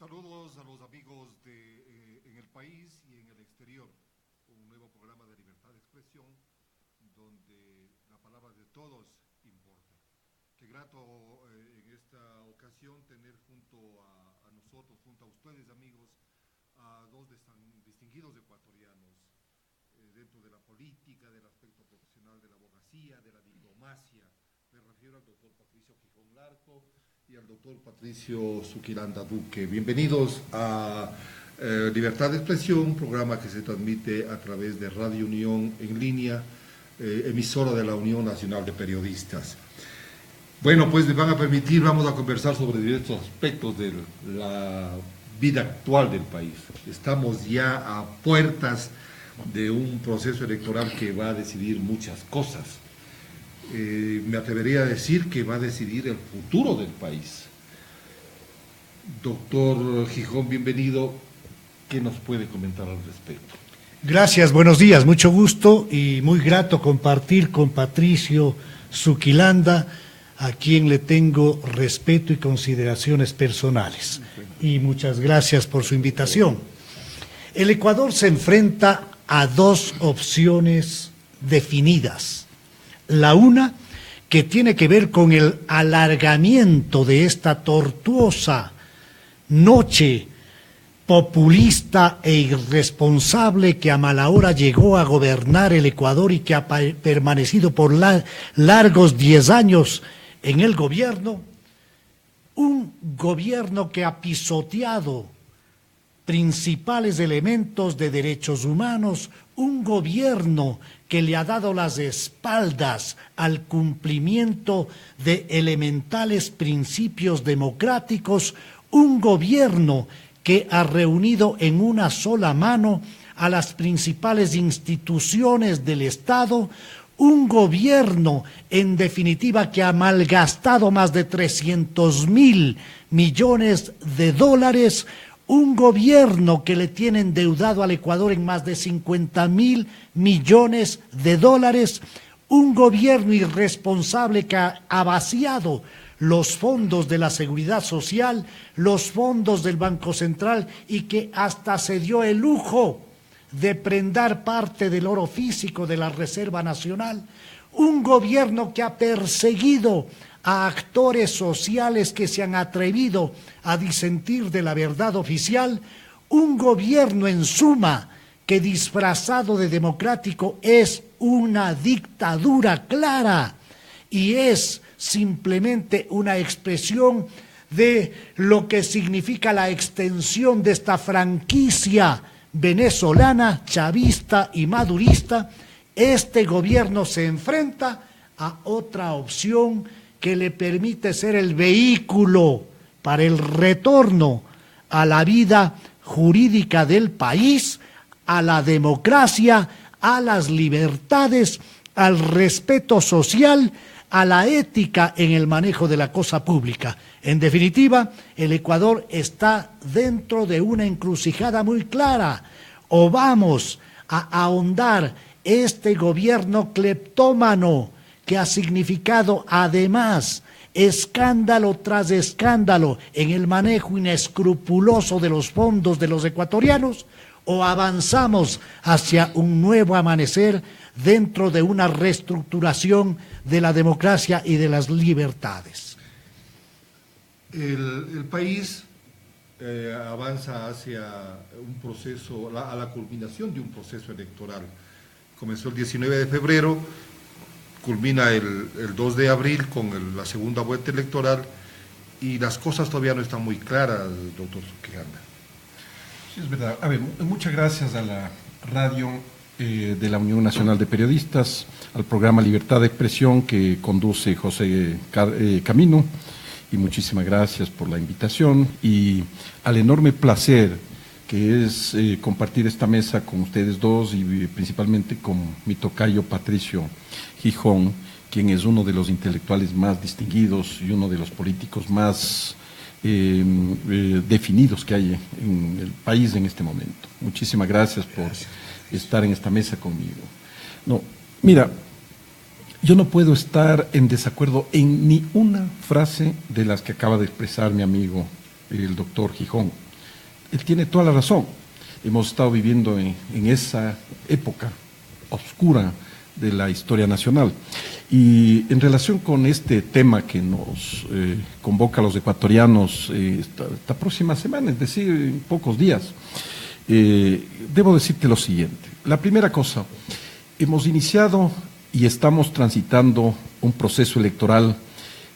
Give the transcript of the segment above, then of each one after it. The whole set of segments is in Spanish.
Saludos a los amigos en el país y en el exterior. Un nuevo programa de libertad de expresión donde la palabra de todos importa. Qué grato en esta ocasión tener junto a nosotros, junto a ustedes amigos, a dos distinguidos ecuatorianos dentro de la política, del aspecto profesional de la abogacía, de la diplomacia. Me refiero al doctor Patricio Gijón Larco y al doctor Patricio Zuquilanda Duque. Bienvenidos a Libertad de Expresión, un programa que se transmite a través de Radio Unión en línea, emisora de la Unión Nacional de Periodistas. Bueno, pues me van a permitir, vamos a conversar sobre diversos aspectos de la vida actual del país. Estamos ya a puertas de un proceso electoral que va a decidir muchas cosas. Me atrevería a decir que va a decidir el futuro del país. Doctor Gijón, bienvenido. ¿Qué nos puede comentar al respecto? Gracias, buenos días, mucho gusto y muy grato compartir con Patricio Zuquilanda, a quien le tengo respeto y consideraciones personales. Y muchas gracias por su invitación. El Ecuador se enfrenta a dos opciones definidas. La una, que tiene que ver con el alargamiento de esta tortuosa noche populista e irresponsable que a mala hora llegó a gobernar el Ecuador y que ha permanecido por largos 10 años en el gobierno, un gobierno que ha pisoteado principales elementos de derechos humanos, un gobierno que le ha dado las espaldas al cumplimiento de elementales principios democráticos, un gobierno que ha reunido en una sola mano a las principales instituciones del Estado, un gobierno, en definitiva, que ha malgastado más de 300.000 millones de dólares, un gobierno que le tiene endeudado al Ecuador en más de 50.000 millones de dólares, un gobierno irresponsable que ha vaciado los fondos de la Seguridad Social, los fondos del Banco Central y que hasta se dio el lujo de prendar parte del oro físico de la Reserva Nacional, un gobierno que ha perseguido a actores sociales que se han atrevido a disentir de la verdad oficial, un gobierno en suma que disfrazado de democrático es una dictadura clara y es simplemente una expresión de lo que significa la extensión de esta franquicia venezolana, chavista y madurista. Este gobierno se enfrenta a otra opción que le permite ser el vehículo para el retorno a la vida jurídica del país, a la democracia, a las libertades, al respeto social, a la ética en el manejo de la cosa pública. En definitiva, el Ecuador está dentro de una encrucijada muy clara. O vamos a ahondar este gobierno cleptómano que ha significado además escándalo tras escándalo en el manejo inescrupuloso de los fondos de los ecuatorianos, o avanzamos hacia un nuevo amanecer dentro de una reestructuración de la democracia y de las libertades. El país avanza hacia un proceso, a la culminación de un proceso electoral. Comenzó el 19 de febrero, culmina el 2 de abril con la segunda vuelta electoral y las cosas todavía no están muy claras, doctor Zuquilanda. Sí, es verdad. A ver, muchas gracias a la radio de la Unión Nacional de Periodistas, al programa Libertad de Expresión que conduce José Camino, y muchísimas gracias por la invitación y al enorme placer que es compartir esta mesa con ustedes dos y principalmente con mi tocayo Patricio Gijón, quien es uno de los intelectuales más distinguidos y uno de los políticos más definidos que hay en el país en este momento. Muchísimas gracias por estar en esta mesa conmigo. No, mira, yo no puedo estar en desacuerdo en ni una frase de las que acaba de expresar mi amigo, el doctor Gijón. él tiene toda la razón. Hemos estado viviendo en esa época oscura de la historia nacional. Y en relación con este tema que nos convoca a los ecuatorianos esta próxima semana, es decir, en pocos días, debo decirte lo siguiente. La primera cosa, hemos iniciado y estamos transitando un proceso electoral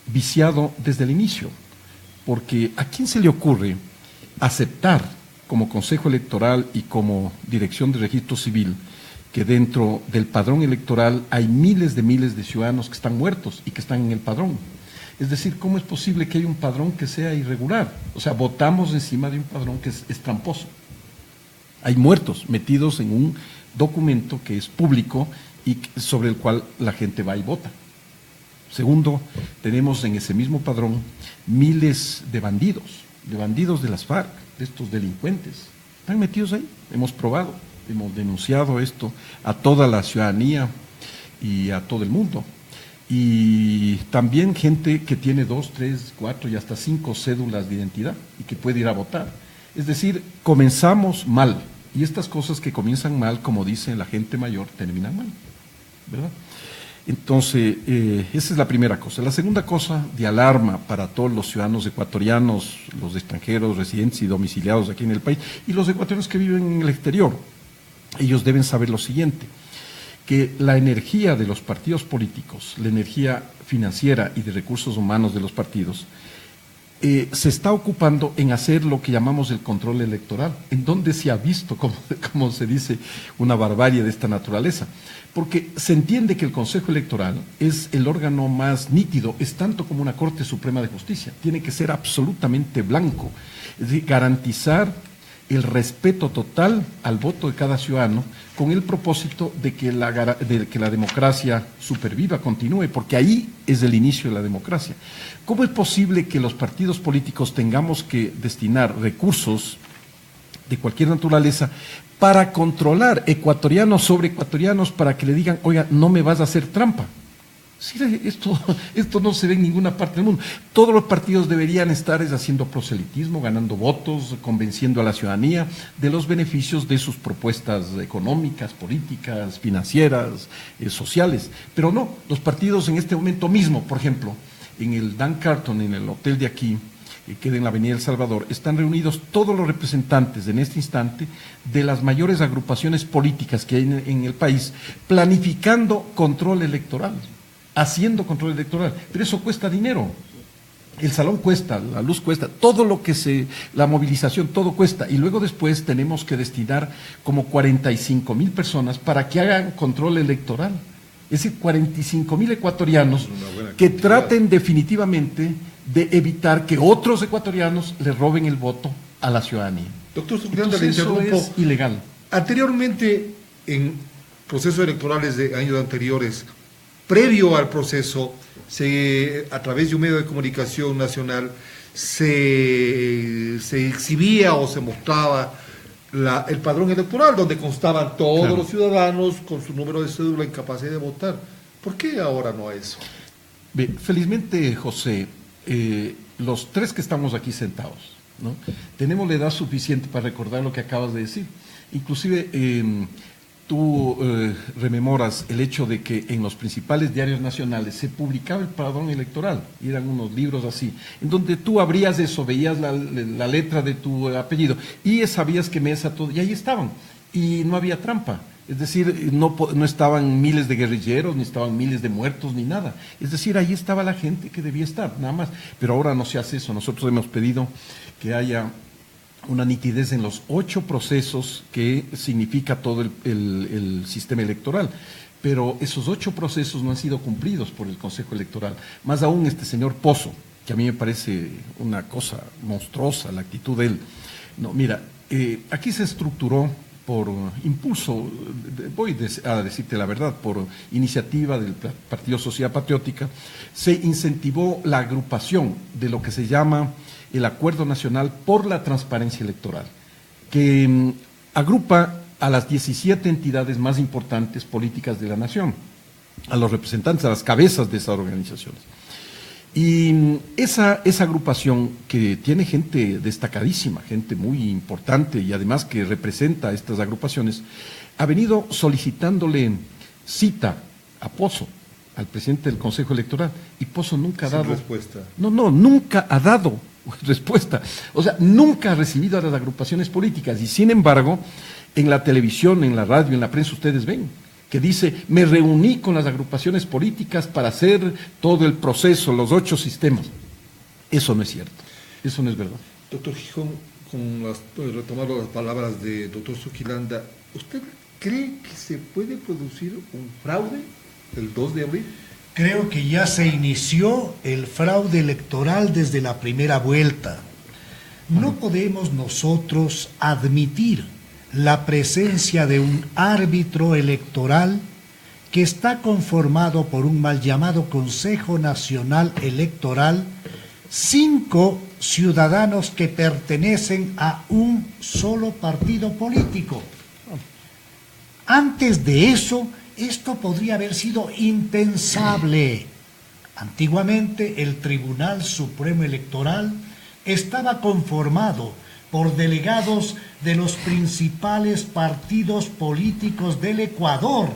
viciado desde el inicio, porque ¿a quién se le ocurre aceptar como Consejo Electoral y como Dirección de Registro Civil que dentro del padrón electoral hay miles de ciudadanos que están muertos y que están en el padrón? Es decir, ¿cómo es posible que haya un padrón que sea irregular? O sea, votamos encima de un padrón que es tramposo. Hay muertos metidos en un documento que es público y sobre el cual la gente va y vota. Segundo, tenemos en ese mismo padrón miles de bandidos de las FARC, de estos delincuentes. Están metidos ahí, hemos probado. Hemos denunciado esto a toda la ciudadanía y a todo el mundo. Y también gente que tiene 2, 3, 4 y hasta 5 cédulas de identidad y que puede ir a votar. Es decir, comenzamos mal. Y estas cosas que comienzan mal, como dice la gente mayor, terminan mal, ¿verdad? Entonces, esa es la primera cosa. La segunda cosa de alarma para todos los ciudadanos ecuatorianos, los extranjeros, residentes y domiciliados aquí en el país, y los ecuatorianos que viven en el exterior. Ellos deben saber lo siguiente, que la energía de los partidos políticos, la energía financiera y de recursos humanos de los partidos, se está ocupando en hacer lo que llamamos el control electoral, en donde se ha visto, como se dice, una barbarie de esta naturaleza. Porque se entiende que el Consejo Electoral es el órgano más nítido, es tanto como una Corte Suprema de Justicia, tiene que ser absolutamente blanco, es decir, garantizar el respeto total al voto de cada ciudadano con el propósito de que la democracia superviva, continúe, porque ahí es el inicio de la democracia. ¿Cómo es posible que los partidos políticos tengamos que destinar recursos de cualquier naturaleza para controlar ecuatorianos sobre ecuatorianos para que le digan, oiga, no me vas a hacer trampa? Sí, esto no se ve en ninguna parte del mundo. Todos los partidos deberían estar haciendo proselitismo, ganando votos, convenciendo a la ciudadanía de los beneficios de sus propuestas económicas, políticas, financieras, sociales. Pero no, los partidos en este momento mismo, por ejemplo, en el Dan Carton, en el hotel de aquí, que queda en la Avenida El Salvador, están reunidos todos los representantes en este instante de las mayores agrupaciones políticas que hay en el país, planificando control electoral, haciendo control electoral, pero eso cuesta dinero. El salón cuesta, la luz cuesta, todo lo que la movilización, todo cuesta, y luego después tenemos que destinar como 45,000 personas para que hagan control electoral. Es decir, 45,000 ecuatorianos que traten definitivamente de evitar que otros ecuatorianos le roben el voto a la ciudadanía. Doctor Suquilanda, le eso interrumpo. es ilegal. Anteriormente, en procesos electorales de años anteriores, previo al proceso, a través de un medio de comunicación nacional, se exhibía o se mostraba el padrón electoral, donde constaban todos los ciudadanos con su número de cédula en capacidad de votar. ¿Por qué ahora no eso? Bien, felizmente, José, los tres que estamos aquí sentados, ¿no?, tenemos la edad suficiente para recordar lo que acabas de decir. Inclusive, tú rememoras el hecho de que en los principales diarios nacionales se publicaba el padrón electoral, y eran unos libros así, en donde tú abrías eso, veías la letra de tu apellido y sabías que mesa todo, y ahí estaban, y no había trampa. Es decir, no estaban miles de guerrilleros, ni estaban miles de muertos, ni nada. Es decir, ahí estaba la gente que debía estar, nada más. Pero ahora no se hace eso. Nosotros hemos pedido que haya una nitidez en los 8 procesos que significa todo el sistema electoral. Pero esos 8 procesos no han sido cumplidos por el Consejo Electoral. Más aún este señor Pozo, que a mí me parece una cosa monstruosa la actitud de él. No, mira, aquí se estructuró por impulso, voy a decirte la verdad, por iniciativa del Partido Sociedad Patriótica, se incentivó la agrupación de lo que se llama el Acuerdo Nacional por la Transparencia Electoral, que agrupa a las 17 entidades más importantes políticas de la nación, a los representantes, a las cabezas de esas organizaciones. Y esa agrupación, que tiene gente destacadísima, gente muy importante y además que representa a estas agrupaciones, ha venido solicitándole cita a Pozo, al presidente del Consejo Electoral, y Pozo nunca ha dado respuesta. No, nunca ha dado respuesta. O sea, nunca ha recibido a las agrupaciones políticas. Y sin embargo, en la televisión, en la radio, en la prensa, ustedes ven que dice: me reuní con las agrupaciones políticas para hacer todo el proceso, los 8 sistemas. Eso no es cierto, eso no es verdad. Doctor Gijón, retomando las palabras de doctor Zuquilanda, ¿usted cree que se puede producir un fraude el 2 de abril? Creo que ya se inició el fraude electoral desde la primera vuelta. No podemos nosotros admitir la presencia de un árbitro electoral que está conformado por un mal llamado Consejo Nacional Electoral, 5 ciudadanos que pertenecen a un solo partido político. Antes de eso, esto podría haber sido impensable. Antiguamente, el Tribunal Supremo Electoral estaba conformado por delegados de los principales partidos políticos del Ecuador,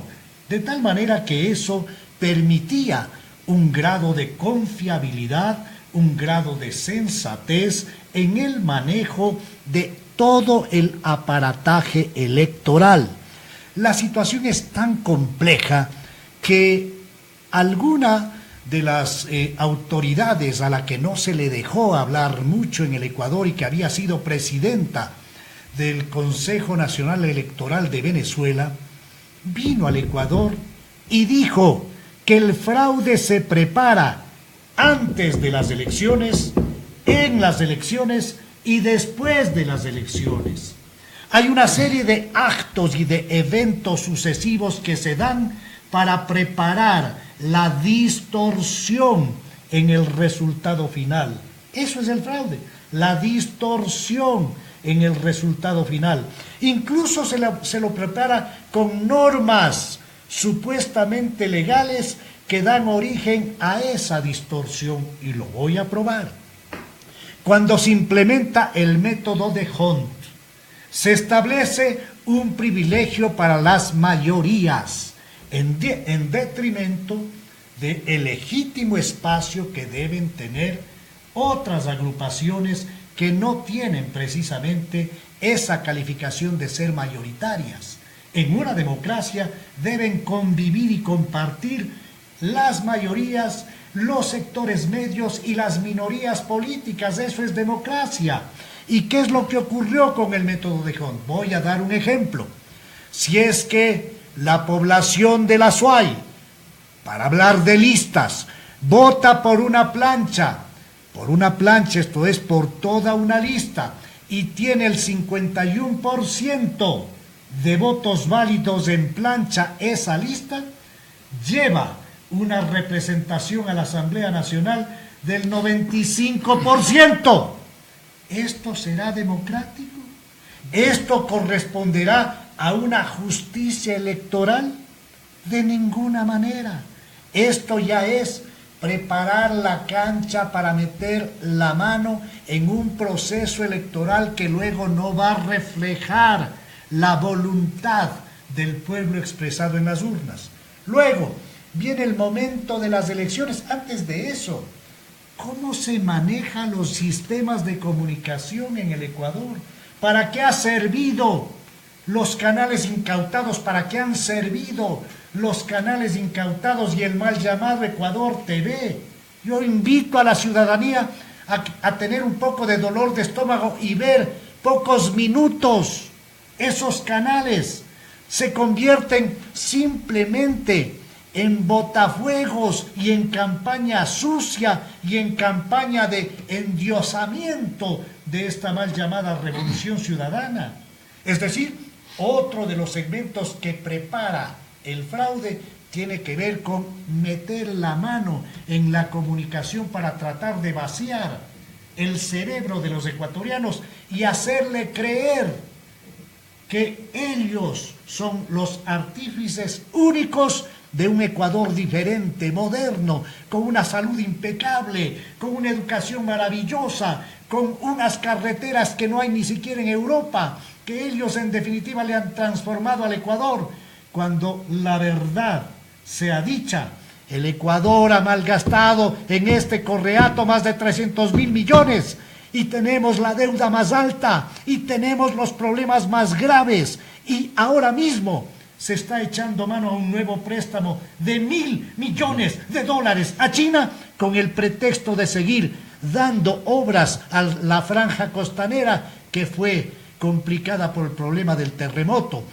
de tal manera que eso permitía un grado de confiabilidad, un grado de sensatez en el manejo de todo el aparataje electoral. La situación es tan compleja que alguna de las autoridades a la que no se le dejó hablar mucho en el Ecuador y que había sido presidenta del Consejo Nacional Electoral de Venezuela, vino al Ecuador y dijo que el fraude se prepara antes de las elecciones, en las elecciones y después de las elecciones. Hay una serie de actos y de eventos sucesivos que se dan para preparar la distorsión en el resultado final. Eso es el fraude, la distorsión en el resultado final. Incluso se lo prepara con normas supuestamente legales que dan origen a esa distorsión, y lo voy a probar. Cuando se implementa el método de Hunt, se establece un privilegio para las mayorías en detrimento del legítimo espacio que deben tener otras agrupaciones que no tienen precisamente esa calificación de ser mayoritarias. En una democracia deben convivir y compartir las mayorías, los sectores medios y las minorías políticas. Eso es democracia. ¿Y qué es lo que ocurrió con el método de Hunt? Voy a dar un ejemplo. Si es que la población de la SUAY, para hablar de listas, vota por una plancha, esto es por toda una lista, y tiene el 51% de votos válidos en plancha esa lista, lleva una representación a la Asamblea Nacional del 95%. ¿Esto será democrático? ¿Esto corresponderá a una justicia electoral? De ninguna manera. Esto ya es preparar la cancha para meter la mano en un proceso electoral que luego no va a reflejar la voluntad del pueblo expresado en las urnas. Luego viene el momento de las elecciones. Antes de eso, ¿cómo se manejan los sistemas de comunicación en el Ecuador? ¿Para qué ha servido los canales incautados? ¿Para qué han servido los canales incautados y el mal llamado Ecuador TV? Yo invito a la ciudadanía a tener un poco de dolor de estómago y ver pocos minutos. Esos canales se convierten simplemente en botafuegos y en campaña sucia y en campaña de endiosamiento de esta mal llamada revolución ciudadana. Es decir, otro de los segmentos que prepara el fraude tiene que ver con meter la mano en la comunicación para tratar de vaciar el cerebro de los ecuatorianos y hacerle creer que ellos son los artífices únicos de un Ecuador diferente, moderno, con una salud impecable, con una educación maravillosa, con unas carreteras que no hay ni siquiera en Europa, que ellos en definitiva le han transformado al Ecuador, cuando la verdad sea dicha, el Ecuador ha malgastado en este correato más de 300.000 millones y tenemos la deuda más alta y tenemos los problemas más graves y ahora mismo se está echando mano a un nuevo préstamo de $1.000 millones a China con el pretexto de seguir dando obras a la franja costanera que fue complicada por el problema del terremoto.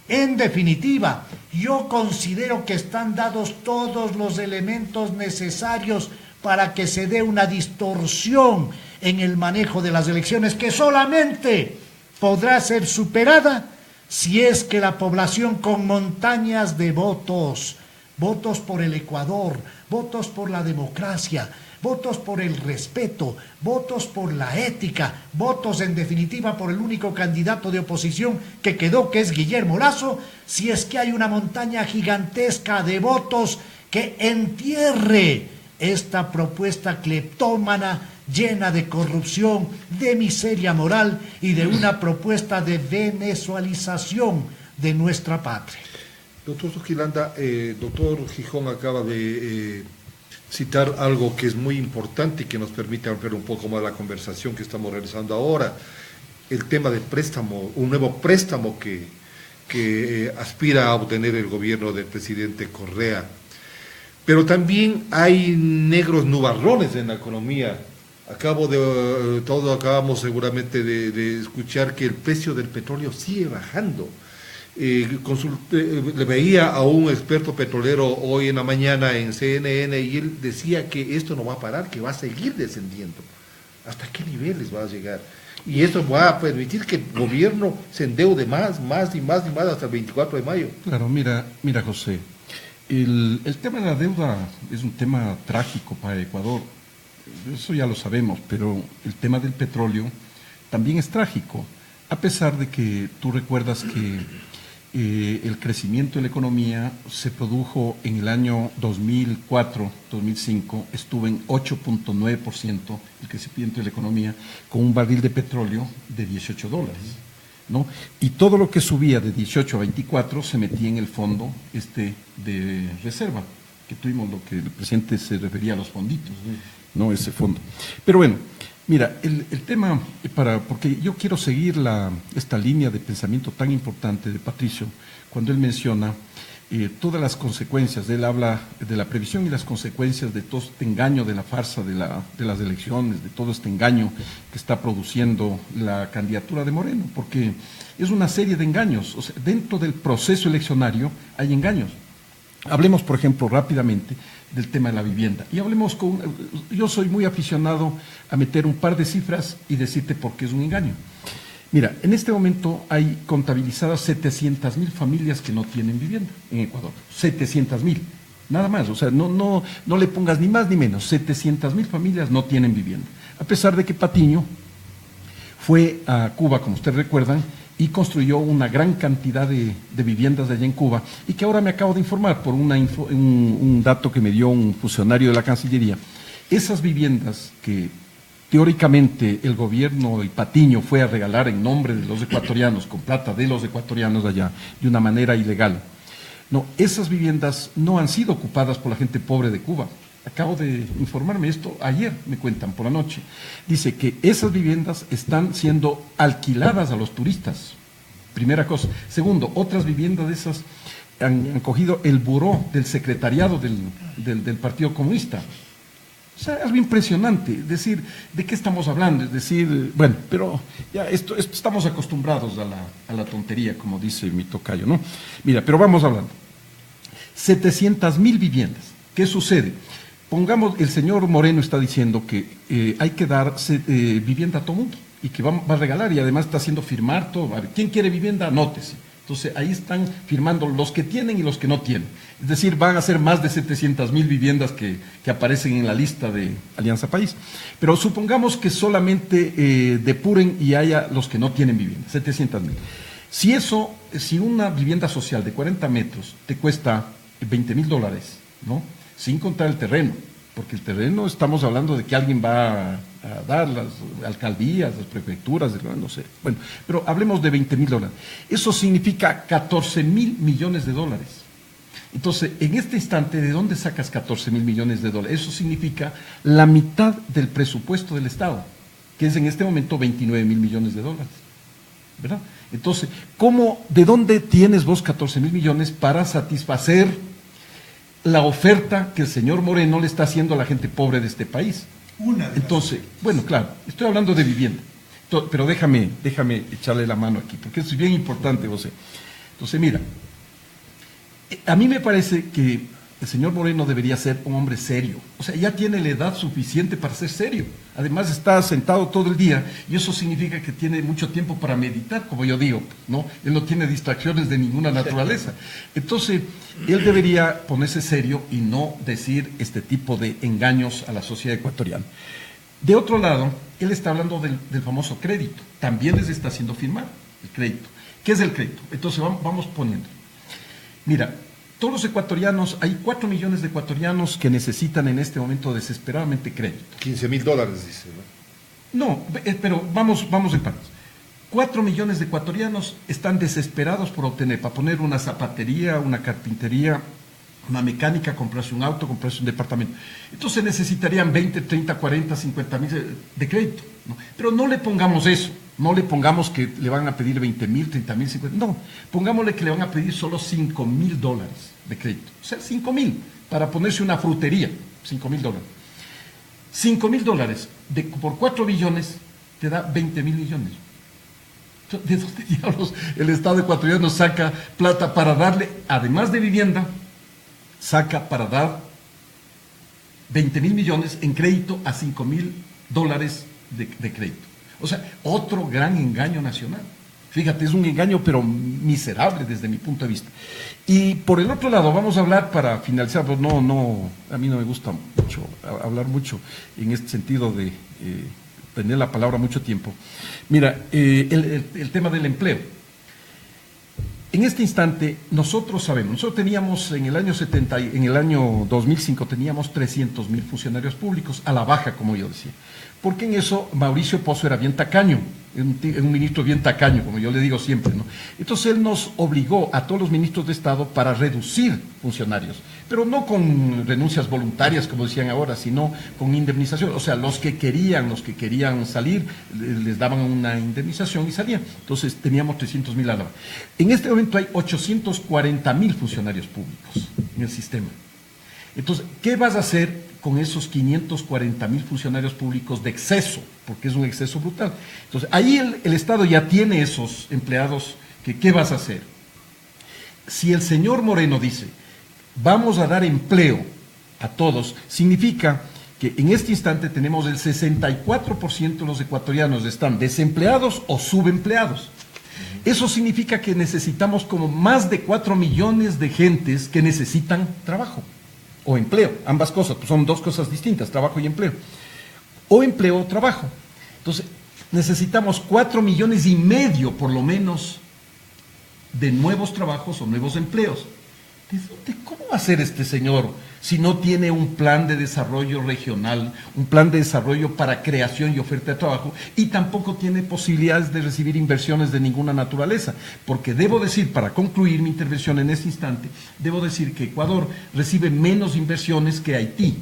En definitiva, yo considero que están dados todos los elementos necesarios para que se dé una distorsión en el manejo de las elecciones que solamente podrá ser superada si es que la población con montañas de votos, votos por el Ecuador, votos por la democracia, votos por el respeto, votos por la ética, votos en definitiva por el único candidato de oposición que quedó, que es Guillermo Lasso, si es que hay una montaña gigantesca de votos que entierre esta propuesta cleptómana llena de corrupción, de miseria moral y de una propuesta de venezualización de nuestra patria. Doctor Sukilanda, doctor Gijón acaba de citar algo que es muy importante y que nos permite ampliar un poco más la conversación que estamos realizando ahora, el tema del préstamo, un nuevo préstamo que aspira a obtener el gobierno del presidente Correa. Pero también hay negros nubarrones en la economía. Acabamos seguramente de escuchar que el precio del petróleo sigue bajando. Le veía a un experto petrolero hoy en la mañana en CNN y él decía que esto no va a parar, que va a seguir descendiendo. ¿Hasta qué niveles va a llegar? Y esto va a permitir que el gobierno se endeude más hasta el 24 de mayo. Claro, mira José, el tema de la deuda es un tema trágico para Ecuador, eso ya lo sabemos, pero el tema del petróleo también es trágico, a pesar de que tú recuerdas que el crecimiento de la economía se produjo en el año 2004-2005, estuvo en 8.9% el crecimiento de la economía, con un barril de petróleo de $18, ¿no? Y todo lo que subía de 18 a 24 se metía en el fondo de reserva, que tuvimos lo que el presidente se refería a los fonditos, ¿no? Ese fondo. Pero bueno, mira, el tema, porque yo quiero seguir esta línea de pensamiento tan importante de Patricio, cuando él menciona todas las consecuencias, él habla de la previsión y las consecuencias de todo este engaño, de la farsa de las elecciones, de todo este engaño que está produciendo la candidatura de Moreno, porque es una serie de engaños, o sea, dentro del proceso eleccionario hay engaños. Hablemos, por ejemplo, rápidamente del tema de la vivienda. Y hablemos yo soy muy aficionado a meter un par de cifras y decirte por qué es un engaño. Mira, en este momento hay contabilizadas 700.000 familias que no tienen vivienda en Ecuador. 700.000, nada más. O sea, no le pongas ni más ni menos. 700.000 familias no tienen vivienda. A pesar de que Patiño fue a Cuba, como ustedes recuerdan, y construyó una gran cantidad de viviendas de allá en Cuba, y que ahora me acabo de informar por un dato que me dio un funcionario de la Cancillería. Esas viviendas que teóricamente el gobierno del Patiño fue a regalar en nombre de los ecuatorianos, con plata de los ecuatorianos allá, de una manera ilegal. No, esas viviendas no han sido ocupadas por la gente pobre de Cuba. Acabo de informarme esto ayer, me cuentan por la noche. Dice que esas viviendas están siendo alquiladas a los turistas. Primera cosa. Segundo, otras viviendas de esas han cogido el buró del secretariado del Partido Comunista. O sea, es algo impresionante. Es decir, ¿de qué estamos hablando? Es decir, bueno, pero ya esto estamos acostumbrados a la tontería, como dice mi tocayo, ¿no? Mira, pero vamos hablando. 700.000 viviendas. ¿Qué sucede? Pongamos, el señor Moreno está diciendo que hay que dar vivienda a todo mundo y que va a regalar, y además está haciendo firmar todo. A ver, ¿quién quiere vivienda? Anótese. Entonces ahí están firmando los que tienen y los que no tienen. Es decir, van a ser más de 700.000 viviendas que aparecen en la lista de Alianza País. Pero supongamos que solamente depuren y haya los que no tienen vivienda, 700.000. Si una vivienda social de 40 metros te cuesta $20,000, ¿no? Sin contar el terreno, porque el terreno estamos hablando de que alguien va a dar las alcaldías, las prefecturas, no sé. Bueno, pero hablemos de $20,000. Eso significa $14,000 millones. Entonces, en este instante, ¿de dónde sacas $14,000 millones? Eso significa la mitad del presupuesto del Estado, que es en este momento $29,000 millones, ¿verdad? Entonces, ¿de dónde tienes vos $14,000 millones para satisfacer la oferta que el señor Moreno le está haciendo a la gente pobre de este país? Entonces, bueno, claro, estoy hablando de vivienda, pero déjame echarle la mano aquí, porque eso es bien importante, José. Entonces, mira, a mí me parece que el señor Moreno debería ser un hombre serio. O sea, ya tiene la edad suficiente para ser serio. Además está sentado todo el día y eso significa que tiene mucho tiempo para meditar, como yo digo, ¿no? Él no tiene distracciones de ninguna naturaleza. Entonces, él debería ponerse serio y no decir este tipo de engaños a la sociedad ecuatoriana. De otro lado, él está hablando del famoso crédito. También les está haciendo firmar el crédito. ¿Qué es el crédito? Entonces, vamos poniendo. Mira, todos los ecuatorianos, hay 4 millones de ecuatorianos que necesitan en este momento desesperadamente crédito. $15,000, dice, ¿no? No, pero vamos en partes. 4 millones de ecuatorianos están desesperados por obtener, para poner una zapatería, una carpintería, una mecánica, comprarse un auto, comprarse un departamento. Entonces necesitarían 20, 30, 40, 50 mil de crédito, ¿no? Pero no le pongamos eso. No le pongamos que le van a pedir 20,000, 30,000, 50,000. No, pongámosle que le van a pedir solo $5,000 de crédito. O sea, 5,000 para ponerse una frutería. $5,000. $5,000 por 4 billones te da 20,000 millones. ¿De dónde diablos el Estado ecuatoriano saca plata para darle, además de vivienda, saca para dar 20,000 millones en crédito a $5,000 de crédito? O sea, otro gran engaño nacional. Fíjate, es un engaño pero miserable desde mi punto de vista. Y por el otro lado, vamos a hablar para finalizar, pues a mí no me gusta mucho hablar mucho en este sentido de tener la palabra mucho tiempo. Mira, el tema del empleo. En este instante, nosotros teníamos en el año 2005 teníamos 300,000 funcionarios públicos, a la baja, como yo decía. Porque en eso Mauricio Pozo era bien tacaño, un ministro bien tacaño, como yo le digo siempre, ¿no? Entonces él nos obligó a todos los ministros de Estado para reducir funcionarios, pero no con renuncias voluntarias, como decían ahora, sino con indemnización. O sea, los que querían salir, les daban una indemnización y salían. Entonces teníamos 300,000 a la baja. En este momento hay 840,000 funcionarios públicos en el sistema. Entonces, ¿qué vas a hacer con esos 540,000 funcionarios públicos de exceso? Porque es un exceso brutal. Entonces, ahí el Estado ya tiene esos empleados, ¿qué vas a hacer? Si el señor Moreno dice, vamos a dar empleo a todos, significa que en este instante tenemos el 64% de los ecuatorianos están desempleados o subempleados. Eso significa que necesitamos como más de 4 millones de gentes que necesitan trabajo. O empleo, ambas cosas, pues son dos cosas distintas, trabajo y empleo. O empleo o trabajo. Entonces, necesitamos 4,5 millones por lo menos de nuevos trabajos o nuevos empleos. ¿Cómo va a ser este señor si no tiene un plan de desarrollo regional, un plan de desarrollo para creación y oferta de trabajo, y tampoco tiene posibilidades de recibir inversiones de ninguna naturaleza? Porque debo decir, para concluir mi intervención en este instante, debo decir que Ecuador recibe menos inversiones que Haití.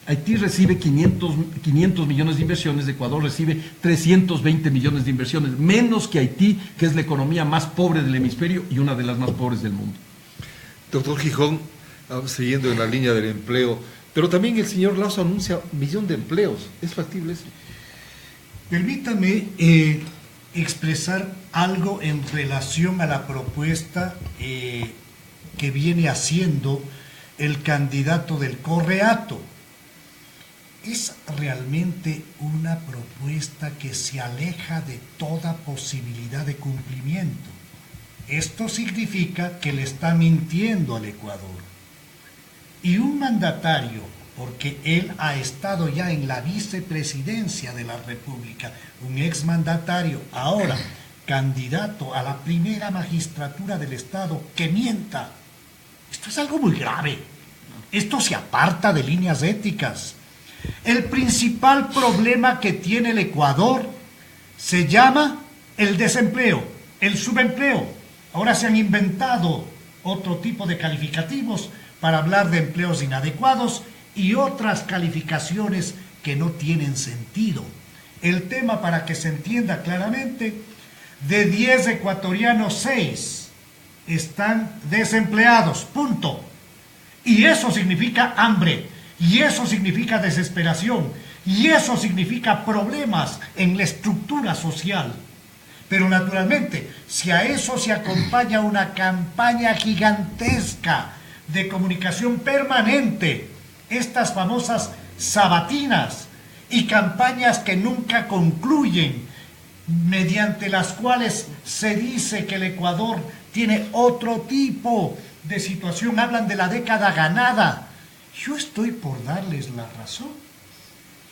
Haití recibe 500 millones de inversiones, Ecuador recibe 320 millones de inversiones, menos que Haití, que es la economía más pobre del hemisferio y una de las más pobres del mundo. Doctor Gijón, siguiendo en la línea del empleo, pero también el señor Lasso anuncia 1,000,000 de empleos. ¿Es factible eso? Permítame expresar algo en relación a la propuesta que viene haciendo el candidato del Correato. Es realmente una propuesta que se aleja de toda posibilidad de cumplimiento. Esto significa que le está mintiendo al Ecuador. Y un mandatario, porque él ha estado ya en la vicepresidencia de la República, un exmandatario, ahora candidato a la primera magistratura del Estado, que mienta. Esto es algo muy grave. Esto se aparta de líneas éticas. El principal problema que tiene el Ecuador se llama el desempleo, el subempleo. Ahora se han inventado otro tipo de calificativos para hablar de empleos inadecuados y otras calificaciones que no tienen sentido. El tema, para que se entienda claramente, de 10 ecuatorianos, 6 están desempleados, punto. Y eso significa hambre, y eso significa desesperación, y eso significa problemas en la estructura social. Pero naturalmente, si a eso se acompaña una campaña gigantesca de comunicación permanente, estas famosas sabatinas y campañas que nunca concluyen, mediante las cuales se dice que el Ecuador tiene otro tipo de situación, hablan de la década ganada. Yo estoy por darles la razón.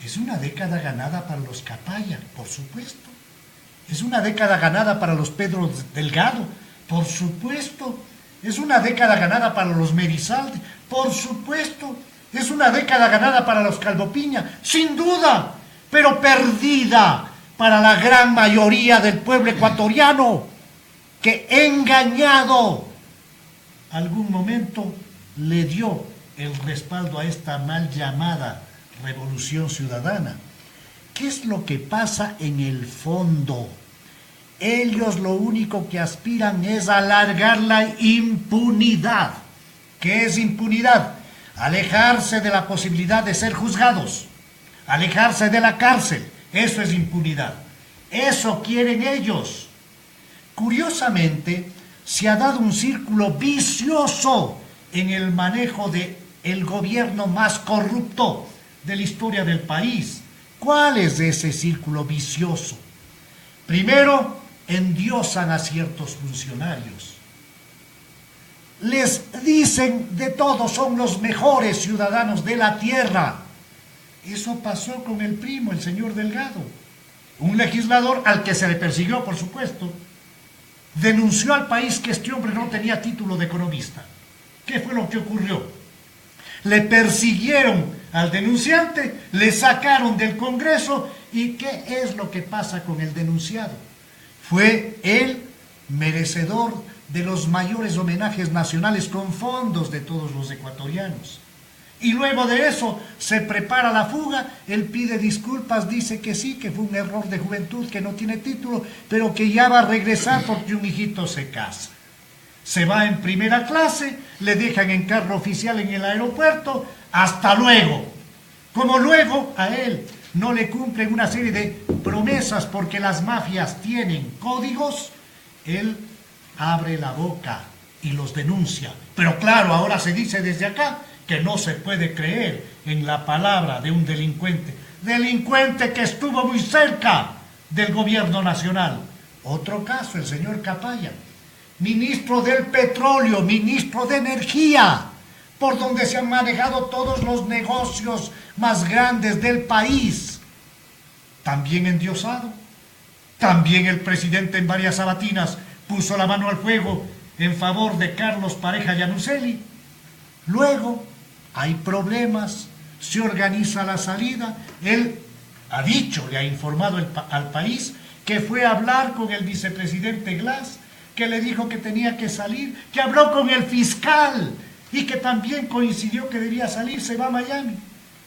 Es una década ganada para los Capaya, por supuesto. Es una década ganada para los Pedro Delgado, por supuesto. Es una década ganada para los Merizalde, por supuesto. Es una década ganada para los Calvopiña, sin duda, pero perdida para la gran mayoría del pueblo ecuatoriano, que engañado algún momento le dio el respaldo a esta mal llamada revolución ciudadana. ¿Qué es lo que pasa en el fondo? Ellos lo único que aspiran es alargar la impunidad. ¿Qué es impunidad? Alejarse de la posibilidad de ser juzgados, alejarse de la cárcel. Eso es impunidad. Eso quieren ellos. Curiosamente, se ha dado un círculo vicioso en el manejo del gobierno más corrupto de la historia del país. ¿Cuál es ese círculo vicioso? Primero, endiosan a ciertos funcionarios. Les dicen de todo, son los mejores ciudadanos de la tierra. Eso pasó con el primo, el señor Delgado, un legislador al que se le persiguió, por supuesto. Denunció al país que este hombre no tenía título de economista. ¿Qué fue lo que ocurrió? Le persiguieron al denunciante, le sacaron del Congreso. ¿Y qué es lo que pasa con el denunciado? Fue él merecedor de los mayores homenajes nacionales con fondos de todos los ecuatorianos. Y luego de eso se prepara la fuga, él pide disculpas, dice que sí, que fue un error de juventud, que no tiene título, pero que ya va a regresar porque un hijito se casa. Se va en primera clase, le dejan en carro oficial en el aeropuerto, hasta luego. Como luego a él no le cumplen una serie de promesas porque las mafias tienen códigos, él abre la boca y los denuncia. Pero claro, ahora se dice desde acá que no se puede creer en la palabra de un delincuente. Delincuente que estuvo muy cerca del gobierno nacional. Otro caso, el señor Capaya, ministro del petróleo, ministro de energía, por donde se han manejado todos los negocios más grandes del país. También endiosado. También el presidente en varias sabatinas puso la mano al fuego en favor de Carlos Pareja Llanuselli. Luego hay problemas, se organiza la salida. Él ha dicho, le ha informado al país que fue a hablar con el vicepresidente Glass, que le dijo que tenía que salir, que habló con el fiscal y que también coincidió que debía salir. Se va a Miami.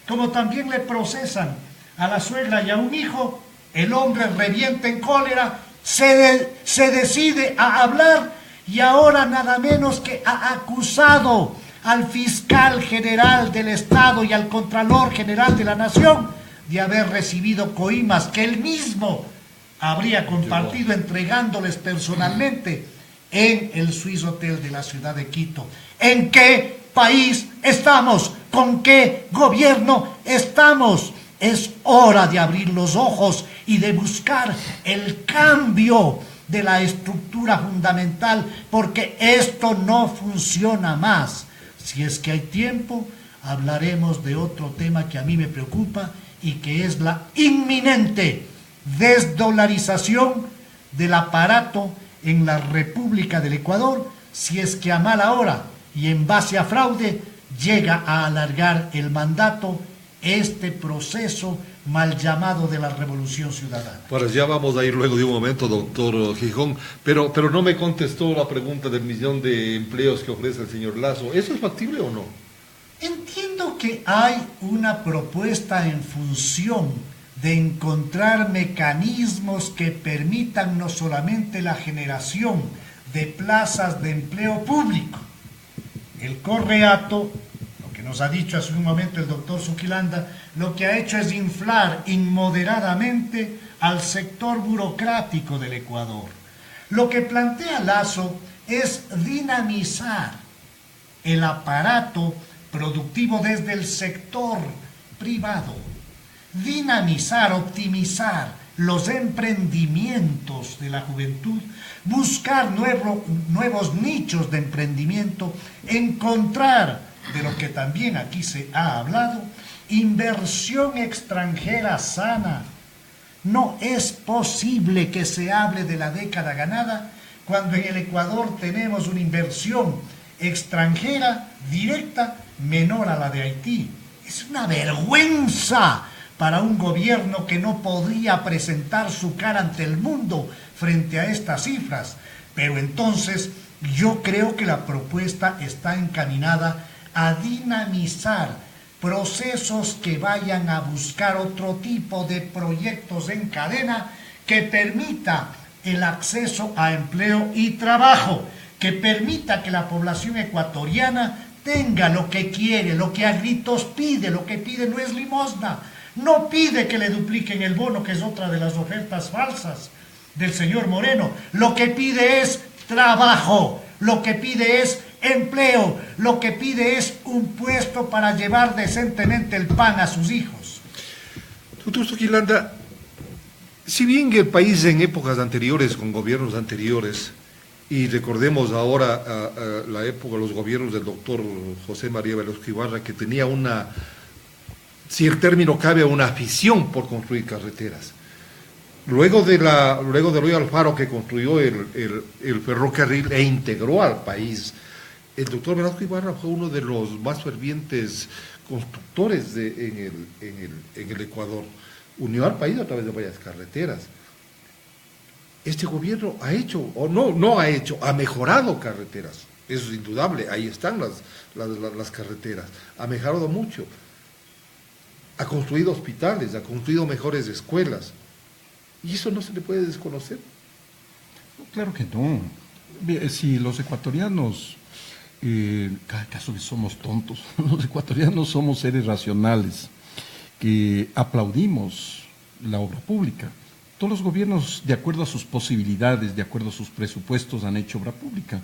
Como también le procesan a la suegra y a un hijo, el hombre revienta en cólera, se decide a hablar y ahora nada menos que ha acusado al fiscal general del Estado y al Contralor General de la Nación de haber recibido coimas que él mismo habría compartido entregándoles personalmente en el Swiss Hotel de la ciudad de Quito. ¿En qué país estamos? ¿Con qué gobierno estamos? Es hora de abrir los ojos y de buscar el cambio de la estructura fundamental, porque esto no funciona más. Si es que hay tiempo, hablaremos de otro tema que a mí me preocupa y que es la inminente desdolarización del aparato en la República del Ecuador, si es que a mala hora y en base a fraude llega a alargar el mandato, este proceso mal llamado de la Revolución Ciudadana. Pues ya vamos a ir luego de un momento, doctor Gijón, pero no me contestó la pregunta del 1.000.000 de empleos que ofrece el señor Lasso. ¿Eso es factible o no? Entiendo que hay una propuesta en función de encontrar mecanismos que permitan no solamente la generación de plazas de empleo público. El Correato, lo que nos ha dicho hace un momento el doctor Zuquilanda, lo que ha hecho es inflar inmoderadamente al sector burocrático del Ecuador. Lo que plantea Lasso es dinamizar el aparato productivo desde el sector privado, dinamizar, optimizar los emprendimientos de la juventud, buscar nuevos nichos de emprendimiento, encontrar, de lo que también aquí se ha hablado, inversión extranjera sana. No es posible que se hable de la década ganada cuando en el Ecuador tenemos una inversión extranjera directa menor a la de Haití. Es una vergüenza para un gobierno que no podría presentar su cara ante el mundo frente a estas cifras. Pero entonces yo creo que la propuesta está encaminada a dinamizar procesos que vayan a buscar otro tipo de proyectos en cadena que permita el acceso a empleo y trabajo, que permita que la población ecuatoriana tenga lo que quiere, lo que a gritos pide. Lo que pide no es limosna, no pide que le dupliquen el bono, que es otra de las ofertas falsas del señor Moreno. Lo que pide es trabajo, lo que pide es empleo, lo que pide es un puesto para llevar decentemente el pan a sus hijos. Doctor Zuquilanda, si bien el país en épocas anteriores, con gobiernos anteriores, y recordemos ahora la época, los gobiernos del doctor José María Velasco Ibarra, que tenía una, si el término cabe, una afición por construir carreteras. Luego de Eloy Alfaro, que construyó el ferrocarril e integró al país, el doctor Velasco Ibarra fue uno de los más fervientes constructores en el Ecuador. Unió al país a través de varias carreteras. Este gobierno ha hecho, o no ha hecho, ha mejorado carreteras. Eso es indudable, ahí están las carreteras. Ha mejorado mucho. Ha construido hospitales, ha construido mejores escuelas. Y eso no se le puede desconocer. Claro que no. Si los ecuatorianos, ¿acaso que somos tontos? Los ecuatorianos somos seres racionales, que aplaudimos la obra pública. Todos los gobiernos, de acuerdo a sus posibilidades, de acuerdo a sus presupuestos, han hecho obra pública.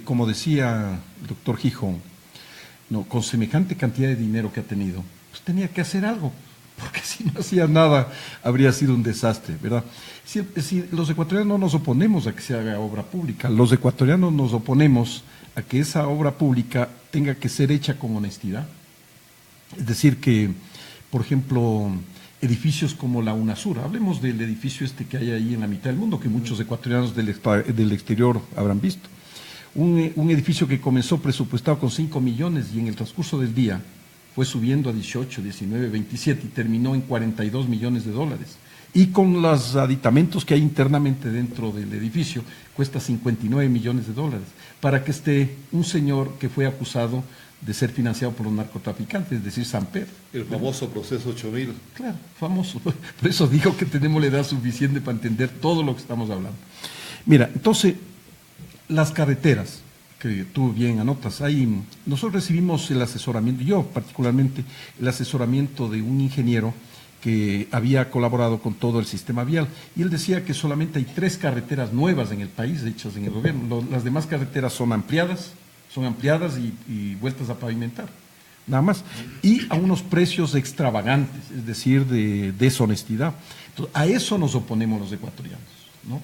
Como decía el doctor Gijón, no, con semejante cantidad de dinero que ha tenido, pues tenía que hacer algo, porque si no hacía nada habría sido un desastre, ¿verdad? Si los ecuatorianos no nos oponemos a que se haga obra pública, los ecuatorianos nos oponemos a que esa obra pública tenga que ser hecha con honestidad. Es decir, que, por ejemplo, edificios como la UNASUR, hablemos del edificio este que hay ahí en la mitad del mundo, que muchos ecuatorianos del exterior habrán visto. Un edificio que comenzó presupuestado con 5 millones y en el transcurso del día fue subiendo a 18, 19, 27 y terminó en 42 millones de dólares. Y con los aditamentos que hay internamente dentro del edificio, cuesta 59 millones de dólares, para que esté un señor que fue acusado de ser financiado por los narcotraficantes, es decir, Samper. El famoso proceso 8000. Claro, famoso. Por eso digo que tenemos la edad suficiente para entender todo lo que estamos hablando. Mira, entonces, las carreteras, que tú bien anotas, ahí nosotros recibimos el asesoramiento, yo particularmente, el asesoramiento de un ingeniero que había colaborado con todo el sistema vial, y él decía que solamente hay 3 carreteras nuevas en el país, hechas en el gobierno. Las demás carreteras son ampliadas y vueltas a pavimentar, nada más, y a unos precios extravagantes, es decir, de deshonestidad. Entonces, a eso nos oponemos los ecuatorianos, ¿no?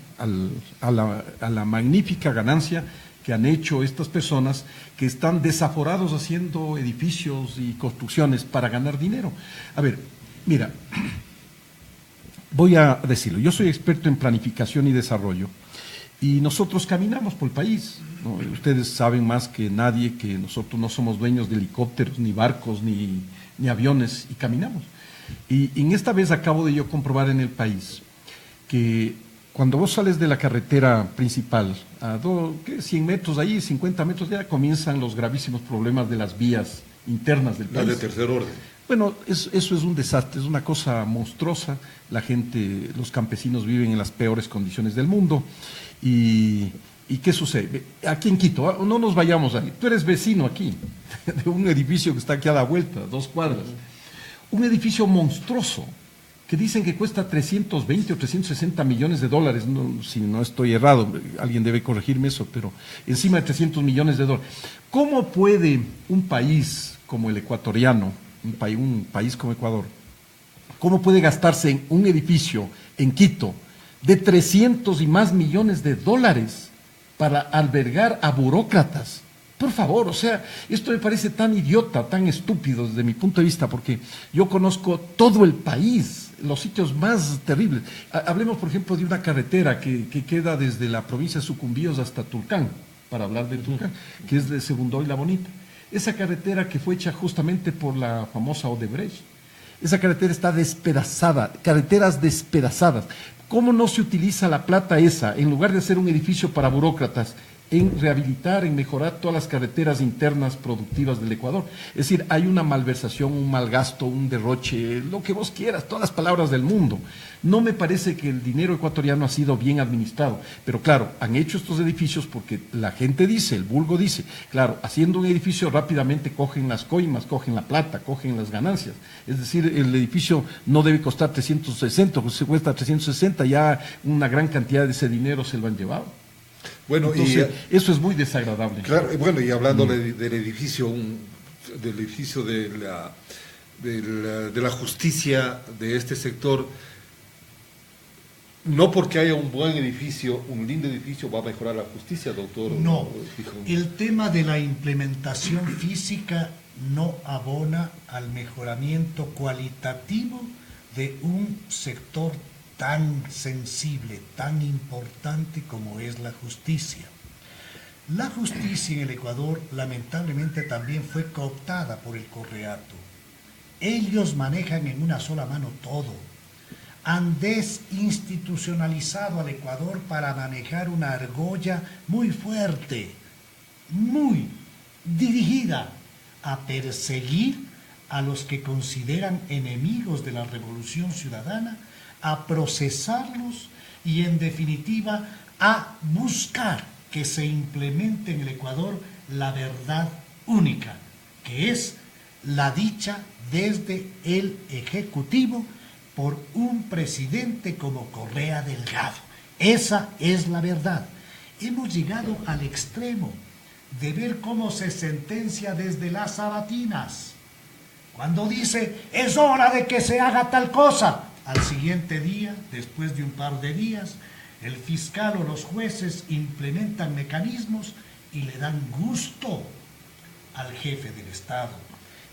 A la magnífica ganancia que han hecho estas personas que están desaforados haciendo edificios y construcciones para ganar dinero. A ver, mira, voy a decirlo, yo soy experto en planificación y desarrollo, y nosotros caminamos por el país, ¿no? Ustedes saben más que nadie que nosotros no somos dueños de helicópteros, ni barcos, ni aviones, y caminamos. Y en esta vez acabo de yo comprobar en el país que cuando vos sales de la carretera principal, a 100 metros ahí, 50 metros, ya comienzan los gravísimos problemas de las vías internas del país. Las de tercer orden. Bueno, eso es un desastre, es una cosa monstruosa. La gente, los campesinos viven en las peores condiciones del mundo. ¿Y qué sucede? Aquí en Quito, no nos vayamos ahí. Tú eres vecino aquí, de un edificio que está aquí a la vuelta, 2 cuadras. Un edificio monstruoso, que dicen que cuesta 320 o 360 millones de dólares, no, si no estoy errado, alguien debe corregirme eso, pero encima de 300 millones de dólares. ¿Cómo puede un país como el ecuatoriano, un país como Ecuador, cómo puede gastarse en un edificio en Quito de 300 y más millones de dólares para albergar a burócratas? Por favor, o sea, esto me parece tan idiota, tan estúpido desde mi punto de vista, porque yo conozco todo el país, los sitios más terribles. Hablemos, por ejemplo, de una carretera que queda desde la provincia de Sucumbíos hasta Tulcán, para hablar de Tulcán, que es de Segundo y La Bonita. Esa carretera que fue hecha justamente por la famosa Odebrecht. Esa carretera está despedazada, carreteras despedazadas. ¿Cómo no se utiliza la plata esa, en lugar de hacer un edificio para burócratas, en rehabilitar, en mejorar todas las carreteras internas productivas del Ecuador? Es decir, hay una malversación, un mal gasto, un derroche, lo que vos quieras, todas las palabras del mundo. No me parece que el dinero ecuatoriano ha sido bien administrado, pero claro, han hecho estos edificios porque la gente dice, el vulgo dice, claro, haciendo un edificio rápidamente cogen las coimas, cogen la plata, cogen las ganancias. Es decir, el edificio no debe costar 360, pues si cuesta 360 ya una gran cantidad de ese dinero se lo han llevado. Bueno, entonces, eso es muy desagradable. Claro, bueno, y hablando del edificio, de la justicia de este sector, no porque haya un buen edificio, un lindo edificio, va a mejorar la justicia, doctor. No, el tema de la implementación física no abona al mejoramiento cualitativo de un sector tan sensible, tan importante como es la justicia. La justicia en el Ecuador lamentablemente también fue cooptada por el Correato. Ellos manejan en una sola mano todo. Han desinstitucionalizado al Ecuador para manejar una argolla muy fuerte, muy dirigida a perseguir a los que consideran enemigos de la revolución ciudadana, a procesarlos y en definitiva a buscar que se implemente en el Ecuador la verdad única, que es la dicha desde el Ejecutivo por un presidente como Correa Delgado. Esa es la verdad. Hemos llegado al extremo de ver cómo se sentencia desde las sabatinas. Cuando dice, es hora de que se haga tal cosa, al siguiente día, después de un par de días, el fiscal o los jueces implementan mecanismos y le dan gusto al jefe del Estado.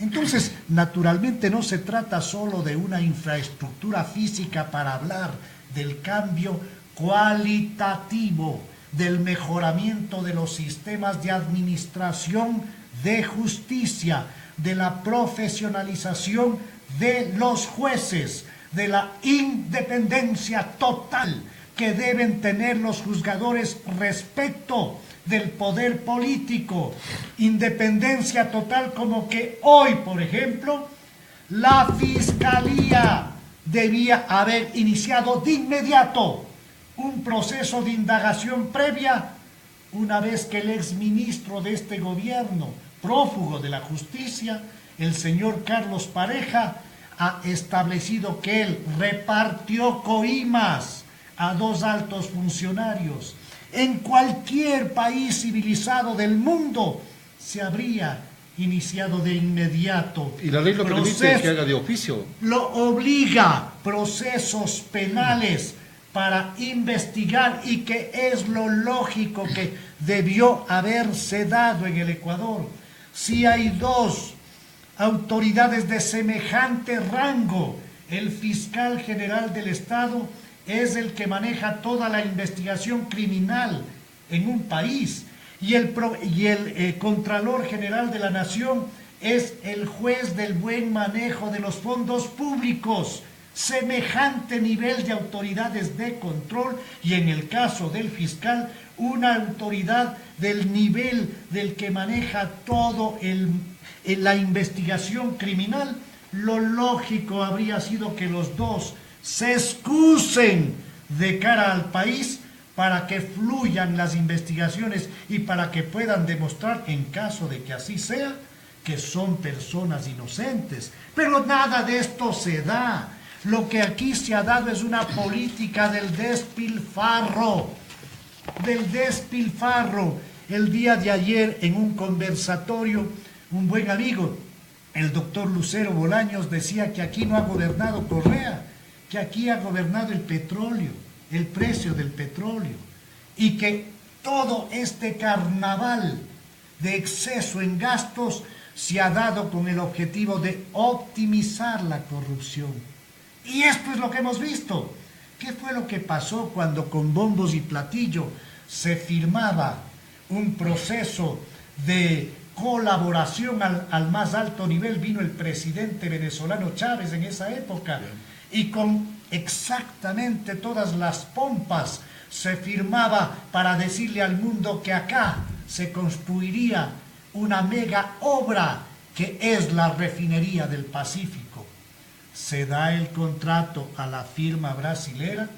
Entonces, naturalmente no se trata solo de una infraestructura física para hablar del cambio cualitativo, del mejoramiento de los sistemas de administración de justicia, de la profesionalización de los jueces, de la independencia total que deben tener los juzgadores respecto del poder político, independencia total como que hoy, por ejemplo, la Fiscalía debía haber iniciado de inmediato un proceso de indagación previa una vez que el exministro de este gobierno, prófugo de la justicia, el señor Carlos Pareja, ha establecido que él repartió coimas a 2 altos funcionarios. En cualquier país civilizado del mundo se habría iniciado de inmediato. Y la ley lo permite que haga de oficio. Lo obliga, procesos penales para investigar, y que es lo lógico que debió haberse dado en el Ecuador. Si hay 2 autoridades de semejante rango, el fiscal general del Estado es el que maneja toda la investigación criminal en un país, y el Contralor General de la Nación es el juez del buen manejo de los fondos públicos. Semejante nivel de autoridades de control, y en el caso del fiscal, una autoridad del nivel del que maneja todo la investigación criminal, lo lógico habría sido que los dos se excusen de cara al país para que fluyan las investigaciones y para que puedan demostrar, en caso de que así sea, que son personas inocentes. Pero nada de esto se da. Lo que aquí se ha dado es una política del despilfarro. El día de ayer, en un conversatorio, un buen amigo, el doctor Lucero Bolaños, decía que aquí no ha gobernado Correa, que aquí ha gobernado el petróleo, el precio del petróleo, y que todo este carnaval de exceso en gastos se ha dado con el objetivo de optimizar la corrupción. Y esto es lo que hemos visto. ¿Qué fue lo que pasó cuando con bombos y platillo se firmaba un proceso de colaboración al más alto nivel? Vino el presidente venezolano Chávez en esa época, y con exactamente todas las pompas se firmaba para decirle al mundo que acá se construiría una mega obra que es la refinería del Pacífico. Se da el contrato a la firma brasilera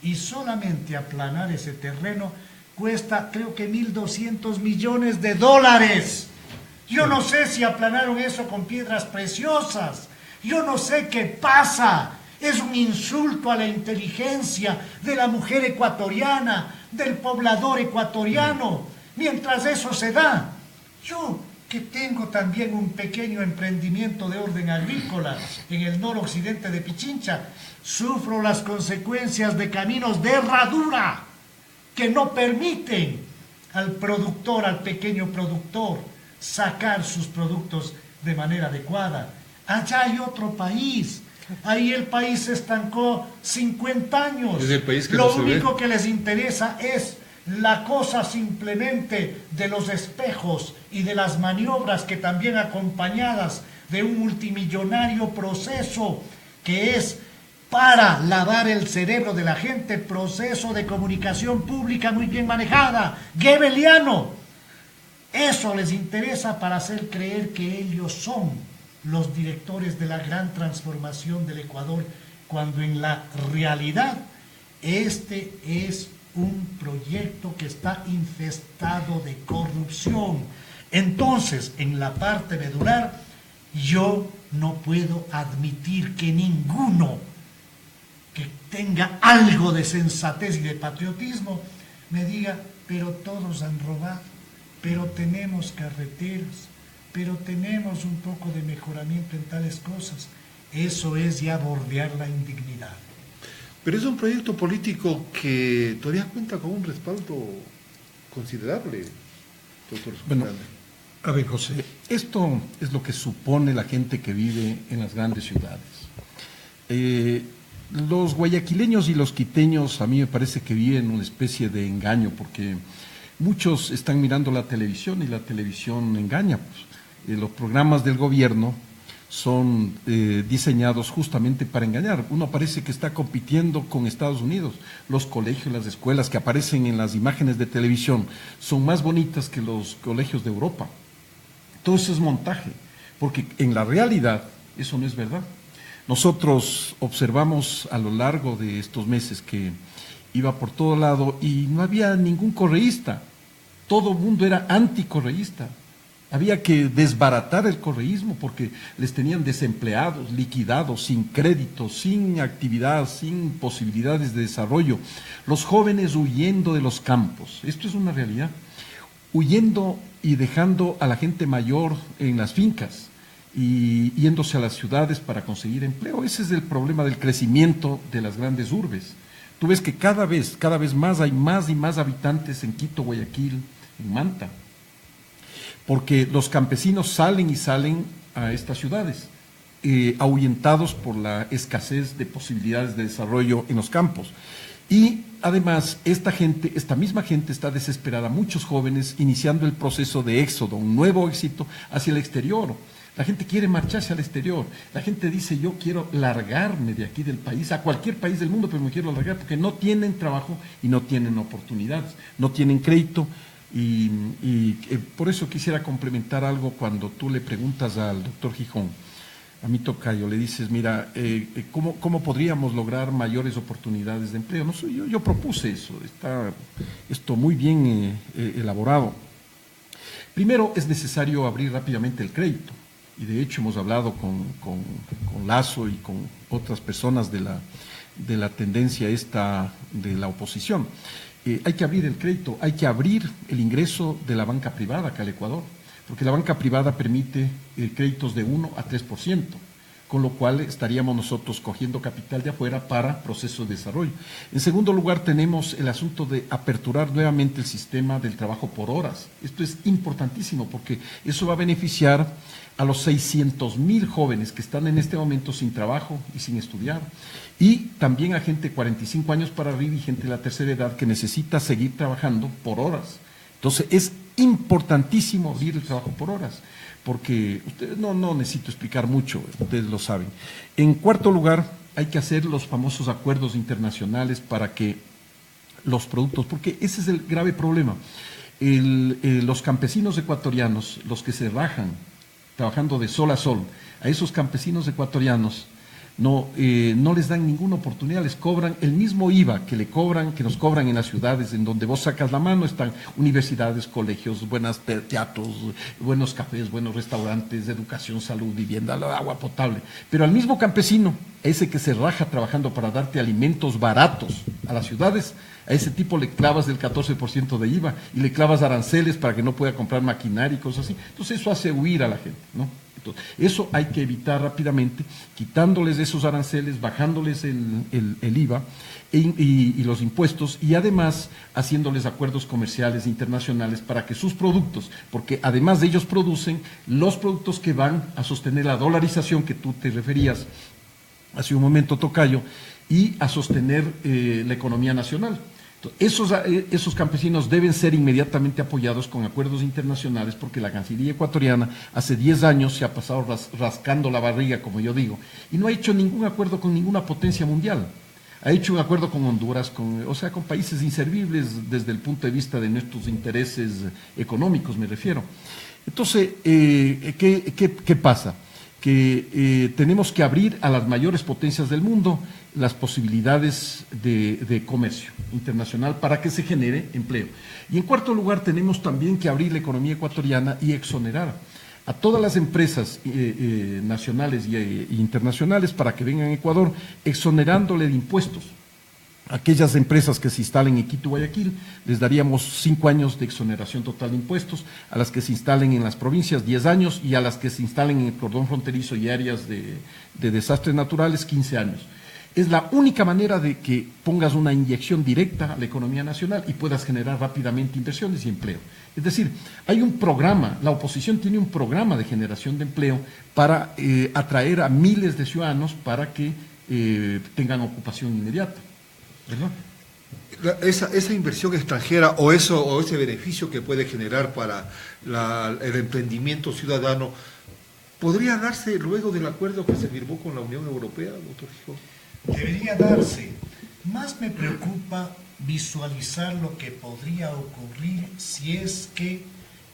y solamente aplanar ese terreno cuesta, creo que $1.200 millones. Yo no sé si aplanaron eso con piedras preciosas. Yo no sé qué pasa. Es un insulto a la inteligencia de la mujer ecuatoriana, del poblador ecuatoriano. Mientras eso se da, yo, que tengo también un pequeño emprendimiento de orden agrícola en el noroccidente de Pichincha, sufro las consecuencias de caminos de herradura que no permiten al productor, al pequeño productor, sacar sus productos de manera adecuada. Allá hay otro país. Ahí el país se estancó 50 años. Es el país que Lo no se único ve. que les interesa es la cosa simplemente de los espejos y de las maniobras, que también acompañadas de un multimillonario proceso que es para lavar el cerebro de la gente, proceso de comunicación pública muy bien manejada, goebbeliano. Eso les interesa para hacer creer que ellos son los directores de la gran transformación del Ecuador, cuando en la realidad este es un proyecto que está infestado de corrupción. Entonces, en la parte medular, yo no puedo admitir que ninguno que tenga algo de sensatez y de patriotismo me diga, pero todos han robado, pero tenemos carreteras, pero tenemos un poco de mejoramiento en tales cosas. Eso es ya bordear la indignidad. Pero es un proyecto político que todavía cuenta con un respaldo considerable, doctor Bueno, Fernández. a ver, José, esto es lo que supone la gente que vive en las grandes ciudades. Los guayaquileños y los quiteños a mí me parece que viven una especie de engaño, porque muchos están mirando la televisión y la televisión engaña. Pues. Los programas del gobierno son diseñados justamente para engañar. Uno parece que está compitiendo con Estados Unidos. Los colegios, las escuelas que aparecen en las imágenes de televisión son más bonitas que los colegios de Europa. Todo eso es montaje, porque en la realidad eso no es verdad. Nosotros observamos a lo largo de estos meses que iba por todo lado y no había ningún correísta. Todo el mundo era anticorreísta. Había que desbaratar el correísmo porque les tenían desempleados, liquidados, sin crédito, sin actividad, sin posibilidades de desarrollo. Los jóvenes huyendo de los campos, esto es una realidad, huyendo y dejando a la gente mayor en las fincas y yéndose a las ciudades para conseguir empleo. Ese es el problema del crecimiento de las grandes urbes. Tú ves que cada vez más hay más y más habitantes en Quito, Guayaquil, en Manta, porque los campesinos salen y salen a estas ciudades ahuyentados por la escasez de posibilidades de desarrollo en los campos. Y además, esta misma gente está desesperada, muchos jóvenes iniciando el proceso de éxodo, un nuevo éxito hacia el exterior. La gente quiere marcharse al exterior, la gente dice yo quiero largarme de aquí del país, a cualquier país del mundo, pero me quiero largar porque no tienen trabajo y no tienen oportunidades, no tienen crédito. Y por eso quisiera complementar algo cuando tú le preguntas al doctor Gijón, a mi tocayo, le dices, mira, ¿cómo podríamos lograr mayores oportunidades de empleo? No sé, yo propuse eso, está esto muy bien elaborado. Primero es necesario abrir rápidamente el crédito, y de hecho hemos hablado con Lazo y con otras personas de la tendencia esta de la oposición. Hay que abrir el crédito, hay que abrir el ingreso de la banca privada acá al Ecuador, porque la banca privada permite créditos de 1 a 3%, con lo cual estaríamos nosotros cogiendo capital de afuera para procesos de desarrollo. En segundo lugar, tenemos el asunto de aperturar nuevamente el sistema del trabajo por horas. Esto es importantísimo porque eso va a beneficiar a los 600,000 jóvenes que están en este momento sin trabajo y sin estudiar, y también a gente de 45 años para arriba y gente de la tercera edad que necesita seguir trabajando por horas. Entonces, es importantísimo abrir el trabajo por horas, porque ustedes no necesito explicar mucho, ustedes lo saben. En cuarto lugar, hay que hacer los famosos acuerdos internacionales para que los productos, porque ese es el grave problema. Los campesinos ecuatorianos, los que se rajan trabajando de sol a sol, a esos campesinos ecuatorianos no les dan ninguna oportunidad, les cobran el mismo IVA que nos cobran en las ciudades en donde vos sacas la mano. Están universidades, colegios, buenos teatros, buenos cafés, buenos restaurantes, educación, salud, vivienda, agua potable. Pero al mismo campesino, ese que se raja trabajando para darte alimentos baratos a las ciudades, a ese tipo le clavas el 14% de IVA y le clavas aranceles para que no pueda comprar maquinaria y cosas así. Entonces eso hace huir a la gente, ¿no? Entonces, eso hay que evitar rápidamente, quitándoles esos aranceles, bajándoles el IVA y los impuestos, y además haciéndoles acuerdos comerciales internacionales para que sus productos, porque además de ellos producen los productos que van a sostener la dolarización que tú te referías hace un momento, tocayo, y a sostener la economía nacional. Esos campesinos deben ser inmediatamente apoyados con acuerdos internacionales, porque la Cancillería ecuatoriana hace 10 años se ha pasado rascando la barriga, como yo digo, y no ha hecho ningún acuerdo con ninguna potencia mundial. Ha hecho un acuerdo con Honduras, con países inservibles desde el punto de vista de nuestros intereses económicos, me refiero. Entonces, ¿qué pasa? Que tenemos que abrir a las mayores potencias del mundo las posibilidades de comercio internacional para que se genere empleo. Y en cuarto lugar, tenemos también que abrir la economía ecuatoriana y exonerar a todas las empresas nacionales e internacionales para que vengan a Ecuador, exonerándole de impuestos. Aquellas empresas que se instalen en Quito, Guayaquil, les daríamos 5 años de exoneración total de impuestos, a las que se instalen en las provincias 10 años, y a las que se instalen en el cordón fronterizo y áreas de desastres naturales 15 años. Es la única manera de que pongas una inyección directa a la economía nacional y puedas generar rápidamente inversiones y empleo. Es decir, hay un programa, la oposición tiene un programa de generación de empleo para atraer a miles de ciudadanos para que tengan ocupación inmediata, ¿verdad? Esa inversión extranjera o ese beneficio que puede generar para el emprendimiento ciudadano, ¿podría darse luego del acuerdo que se firmó con la Unión Europea, doctor Gijón? Debería darse. Más me preocupa visualizar lo que podría ocurrir si es que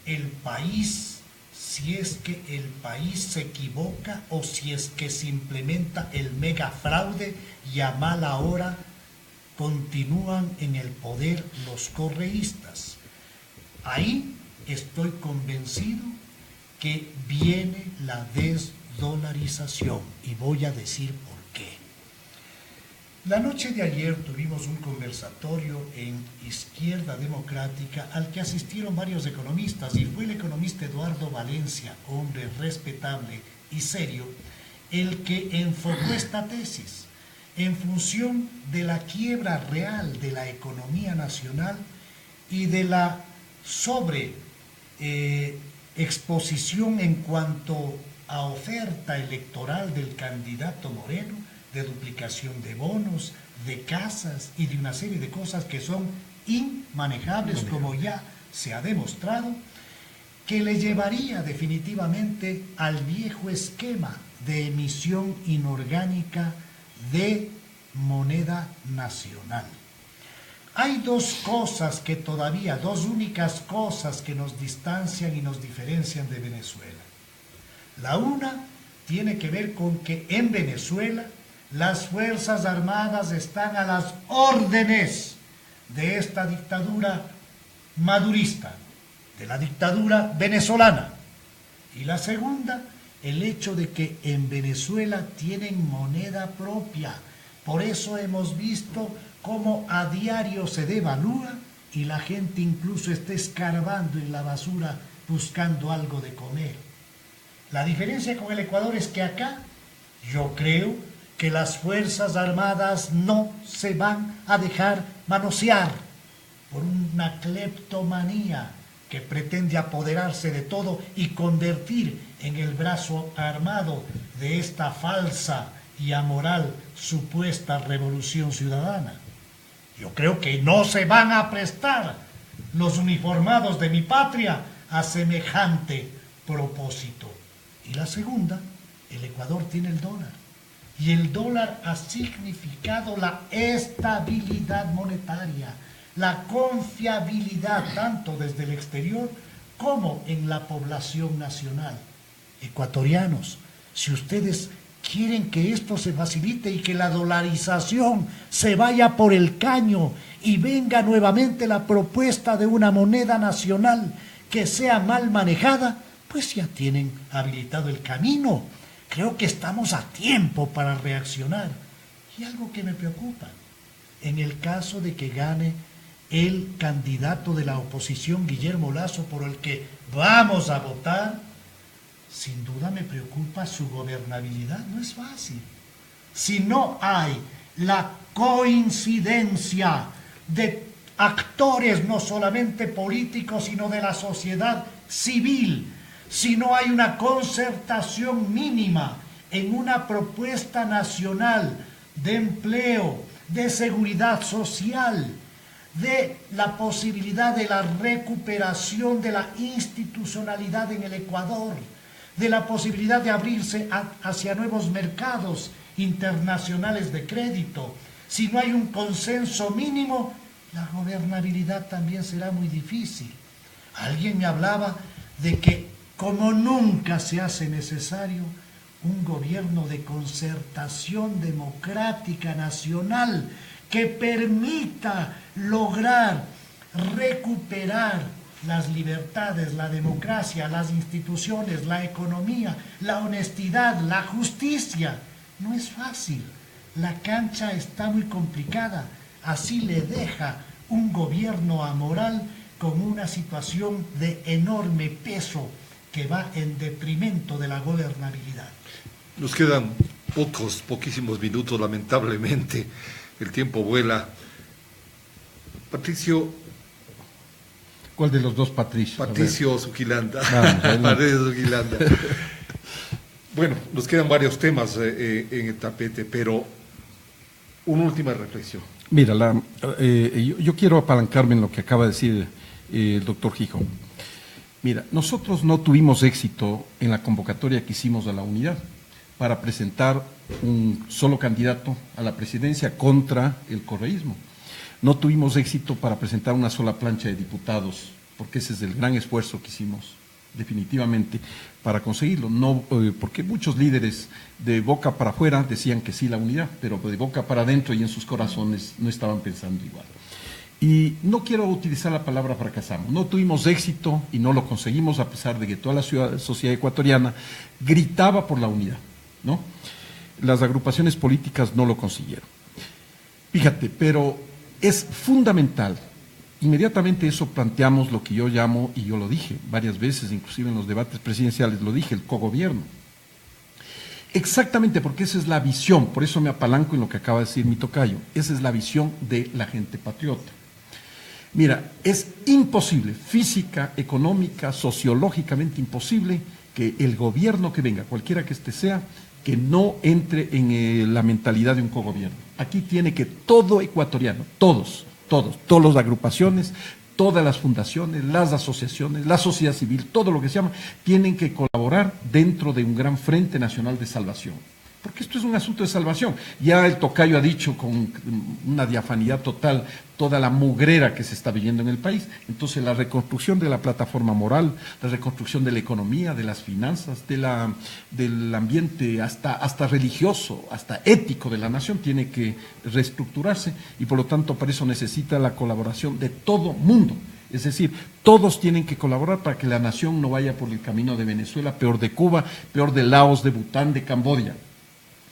el país se equivoca, o si es que se implementa el megafraude y a mala hora continúan en el poder los correístas. Ahí estoy convencido que viene la desdolarización, y voy a decir por qué. La noche de ayer tuvimos un conversatorio en Izquierda Democrática al que asistieron varios economistas, y fue el economista Eduardo Valencia, hombre respetable y serio, el que enfocó esta tesis en función de la quiebra real de la economía nacional y de la exposición en cuanto a oferta electoral del candidato Moreno, de duplicación de bonos, de casas y de una serie de cosas que son inmanejables, como ya se ha demostrado, que le llevaría definitivamente al viejo esquema de emisión inorgánica de moneda nacional. Hay dos cosas que todavía, dos únicas cosas que nos distancian y nos diferencian de Venezuela. La una tiene que ver con que en Venezuela las Fuerzas Armadas están a las órdenes de esta dictadura madurista, de la dictadura venezolana. Y la segunda, el hecho de que en Venezuela tienen moneda propia. Por eso hemos visto cómo a diario se devalúa y la gente incluso está escarbando en la basura buscando algo de comer. La diferencia con el Ecuador es que acá yo creo que las Fuerzas Armadas no se van a dejar manosear por una cleptomanía que pretende apoderarse de todo y convertir en el brazo armado de esta falsa y amoral supuesta revolución ciudadana. Yo creo que no se van a prestar los uniformados de mi patria a semejante propósito. Y la segunda, el Ecuador tiene el dólar. Y el dólar ha significado la estabilidad monetaria, la confiabilidad tanto desde el exterior como en la población nacional. Ecuatorianos, si ustedes quieren que esto se facilite y que la dolarización se vaya por el caño y venga nuevamente la propuesta de una moneda nacional que sea mal manejada, pues ya tienen habilitado el camino. Creo que estamos a tiempo para reaccionar. Y algo que me preocupa, en el caso de que gane el candidato de la oposición, Guillermo Lasso, por el que vamos a votar, sin duda me preocupa su gobernabilidad. No es fácil. Si no hay la coincidencia de actores, no solamente políticos, sino de la sociedad civil, si no hay una concertación mínima en una propuesta nacional de empleo, de seguridad social, de la posibilidad de la recuperación de la institucionalidad en el Ecuador, de la posibilidad de abrirse hacia nuevos mercados internacionales de crédito, si no hay un consenso mínimo, la gobernabilidad también será muy difícil. Alguien me hablaba de que como nunca se hace necesario un gobierno de concertación democrática nacional que permita lograr recuperar las libertades, la democracia, las instituciones, la economía, la honestidad, la justicia. No es fácil, la cancha está muy complicada, así le deja un gobierno amoral con una situación de enorme peso que va en detrimento de la gobernabilidad. Nos quedan poquísimos minutos, lamentablemente. El tiempo vuela. Patricio. ¿Cuál de los dos Patricios? Patricio Zuquilanda. Patricio Zuquilanda. Bueno, nos quedan varios temas en el tapete, pero una última reflexión. Mira, yo quiero apalancarme en lo que acaba de decir el doctor Gijón. Mira, nosotros no tuvimos éxito en la convocatoria que hicimos a la unidad para presentar un solo candidato a la presidencia contra el correísmo. No tuvimos éxito para presentar una sola plancha de diputados, porque ese es el gran esfuerzo que hicimos definitivamente para conseguirlo. No, porque muchos líderes de boca para afuera decían que sí la unidad, pero de boca para adentro y en sus corazones no estaban pensando igual. Y no quiero utilizar la palabra fracasamos, no tuvimos éxito y no lo conseguimos a pesar de que toda la sociedad ecuatoriana gritaba por la unidad, ¿no? Las agrupaciones políticas no lo consiguieron. Fíjate, pero es fundamental, inmediatamente eso planteamos lo que yo llamo, y yo lo dije varias veces, inclusive en los debates presidenciales, lo dije, el cogobierno. Exactamente, porque esa es la visión, por eso me apalanco en lo que acaba de decir mi tocayo, esa es la visión de la gente patriota. Mira, es imposible, física, económica, sociológicamente imposible, que el gobierno que venga, cualquiera que este sea, que no entre en la mentalidad de un cogobierno. Aquí tiene que todo ecuatoriano, todas las agrupaciones, todas las fundaciones, las asociaciones, la sociedad civil, todo lo que se llama, tienen que colaborar dentro de un gran Frente Nacional de Salvación. Porque esto es un asunto de salvación. Ya el tocayo ha dicho con una diafanidad total toda la mugrera que se está viviendo en el país. Entonces la reconstrucción de la plataforma moral, la reconstrucción de la economía, de las finanzas, del ambiente hasta religioso, hasta ético de la nación tiene que reestructurarse y por lo tanto para eso necesita la colaboración de todo mundo. Es decir, todos tienen que colaborar para que la nación no vaya por el camino de Venezuela, peor de Cuba, peor de Laos, de Bután, de Camboya.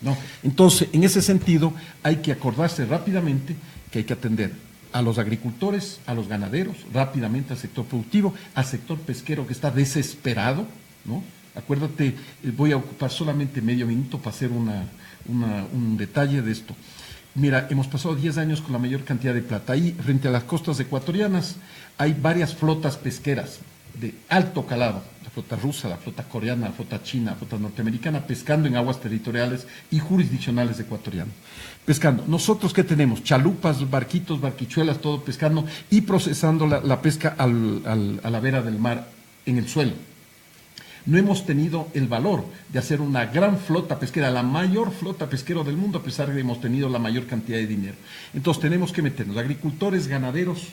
¿No? Entonces, en ese sentido, hay que acordarse rápidamente que hay que atender a los agricultores, a los ganaderos, rápidamente al sector productivo, al sector pesquero que está desesperado, ¿no? Acuérdate, voy a ocupar solamente medio minuto para hacer un detalle de esto. Mira, hemos pasado 10 años con la mayor cantidad de plata. Ahí, frente a las costas ecuatorianas, hay varias flotas pesqueras de alto calado, la flota rusa, la flota coreana, la flota china, la flota norteamericana, pescando en aguas territoriales y jurisdiccionales ecuatorianas. Pescando. ¿Nosotros qué tenemos? Chalupas, barquitos, barquichuelas, todo pescando y procesando la pesca a la vera del mar, en el suelo. No hemos tenido el valor de hacer una gran flota pesquera, la mayor flota pesquera del mundo, a pesar de que hemos tenido la mayor cantidad de dinero. Entonces tenemos que meternos, agricultores, ganaderos,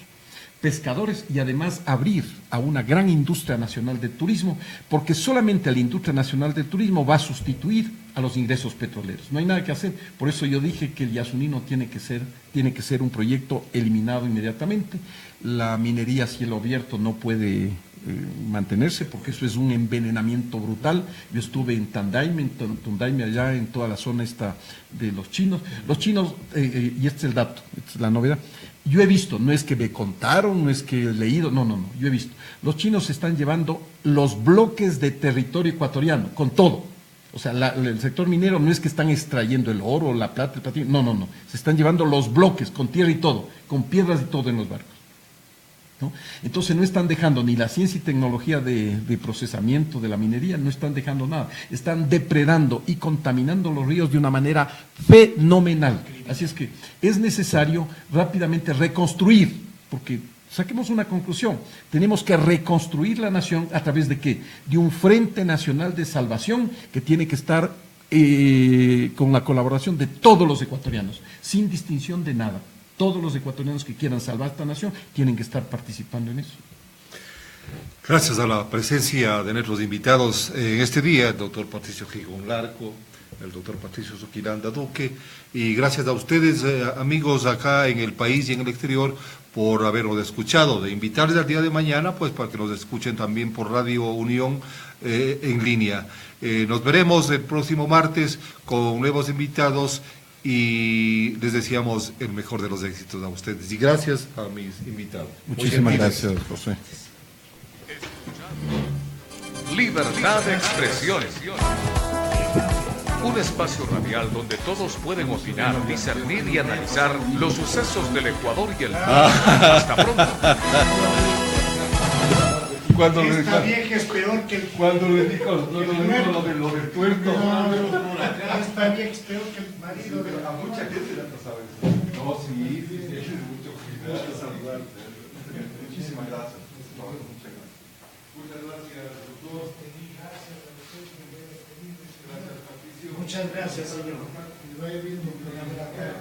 pescadores y además abrir a una gran industria nacional de turismo, porque solamente la industria nacional del turismo va a sustituir a los ingresos petroleros. No hay nada que hacer. Por eso yo dije que el Yasunino tiene que ser un proyecto eliminado inmediatamente. La minería a cielo abierto no puede mantenerse porque eso es un envenenamiento brutal. Yo estuve en Tandaime, allá en toda la zona esta de los chinos. Los chinos, y este es el dato, esta es la novedad. Yo he visto, no es que me contaron, no es que he leído, no, yo he visto. Los chinos se están llevando los bloques de territorio ecuatoriano, con todo. O sea, el sector minero no es que están extrayendo el oro, la plata, el platino, no. Se están llevando los bloques, con tierra y todo, con piedras y todo en los barcos, ¿no? Entonces no están dejando ni la ciencia y tecnología de procesamiento de la minería, no están dejando nada. Están depredando y contaminando los ríos de una manera fenomenal. Así es que es necesario rápidamente reconstruir, porque saquemos una conclusión, tenemos que reconstruir la nación a través de ¿qué? De un Frente Nacional de Salvación que tiene que estar con la colaboración de todos los ecuatorianos, sin distinción de nada. Todos los ecuatorianos que quieran salvar esta nación tienen que estar participando en eso. Gracias a la presencia de nuestros invitados en este día, el doctor Patricio Gijón Larco, el doctor Patricio Zuquilanda Duque, y gracias a ustedes, amigos acá en el país y en el exterior, por habernos escuchado. De invitarles al día de mañana, pues para que nos escuchen también por Radio Unión en línea. Nos veremos el próximo martes con nuevos invitados y les deseamos el mejor de los éxitos a ustedes. Y gracias a mis invitados. Muchísimas gracias, José. Libertad de expresión. Un espacio radial donde todos pueden opinar, discernir y analizar los sucesos del Ecuador y el mundo. Hasta pronto. Esta vieja es peor que el... Cuando le dijo lo del puerto. Esta vieja es peor que el marido de... A mucha gente le ha pasado eso. No, sí, es mucho saludarte. Muchísimas gracias. Muchas gracias. Muchas gracias, doctor. Gracias, Patricio. Muchas gracias, señor. Me vaya viendo un programa acá.